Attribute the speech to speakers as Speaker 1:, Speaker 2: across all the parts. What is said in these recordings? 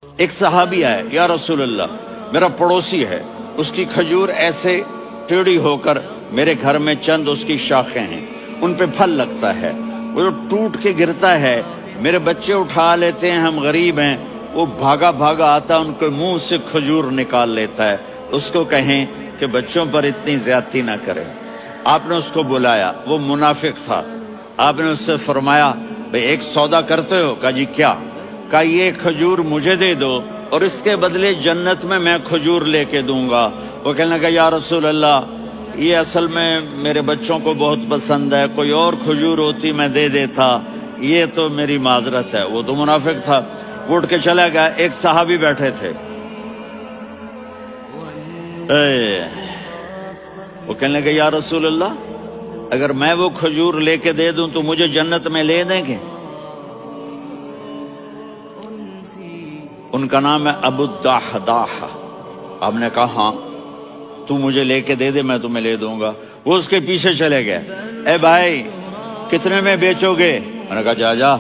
Speaker 1: ایک صحابی آئے، یا رسول اللہ میرا پڑوسی ہے، اس کی کھجور ایسے ٹیڑھی ہو کر میرے گھر میں چند اس کی شاخیں ہیں، ان پہ پھل لگتا ہے، وہ ٹوٹ کے گرتا ہے، میرے بچے اٹھا لیتے ہیں، ہم غریب ہیں، وہ بھاگا بھاگا آتا ان کے منہ سے کھجور نکال لیتا ہے، اس کو کہیں کہ بچوں پر اتنی زیادتی نہ کرے۔ آپ نے اس کو بلایا، وہ منافق تھا، آپ نے اس سے فرمایا بھئی ایک سودا کرتے ہو؟ کہا جی کیا؟ کہا یہ کھجور مجھے دے دو اور اس کے بدلے جنت میں کھجور لے کے دوں گا۔ وہ کہنے لگا یا رسول اللہ یہ اصل میں میرے بچوں کو بہت پسند ہے، کوئی اور کھجور ہوتی میں دے دیتا، یہ تو میری معذرت ہے۔ وہ تو منافق تھا، اٹھ کے چلا گیا۔ ایک صحابی بیٹھے تھے، وہ کہنے لگے یا رسول اللہ اگر میں وہ کھجور لے کے دے دوں تو مجھے جنت میں لے دیں گے؟ ان کا نام ہے ابو الدحداح۔ آپ نے کہا ہاں تو مجھے لے کے دے دے، میں تمہیں لے دوں گا۔ وہ اس کے پیچھے چلے گئے، اے بھائی کتنے میں بیچو گے؟ میں نے کہا جا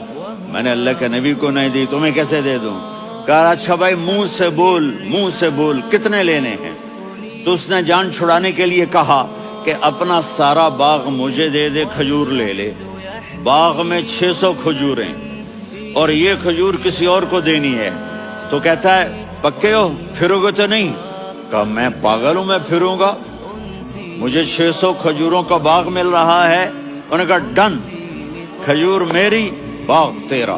Speaker 1: میں نے اللہ کے نبی کو نہیں دی، تمہیں کیسے دے دوں؟ کہا اچھا بھائی منہ سے بول کتنے لینے ہیں؟ تو اس نے جان چھڑانے کے لیے کہا کہ اپنا سارا باغ مجھے دے دے، کھجور لے لے۔ باغ میں 600 کھجوریں اور یہ کھجور کسی اور کو دینی ہے۔ تو کہتا ہے پکے ہو، پھرو گے تو نہیں؟ کہا میں پاگل ہوں، میں پھروں گا؟ مجھے 600 کھجوروں کا باغ مل رہا ہے۔ انہوں نے کہا ڈن، کھجور میری، باغ تیرا۔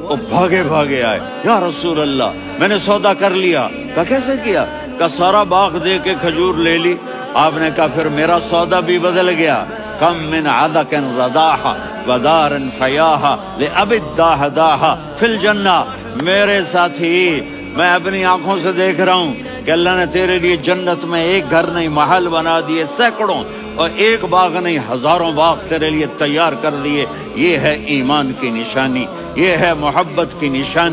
Speaker 1: وہ بھاگے بھاگے آئے، یا رسول اللہ میں نے سودا کر لیا۔ کہا کیسے کیا؟ کہا سارا باغ دے کے کھجور لے لی۔ آپ نے کہا پھر میرا سودا بھی بدل گیا۔ کم من عدق رداح ودار فیاح لأبی الدحداح فی الجنہ۔ میرے ساتھی میں اپنی آنکھوں سے دیکھ رہا ہوں کہ اللہ نے تیرے لیے جنت میں ایک گھر نہیں محل بنا دیے، سینکڑوں، اور ایک باغ نہیں ہزاروں باغ تیرے لیے تیار کر دیے۔ یہ ہے ایمان کی نشانی، یہ ہے محبت کی نشانی۔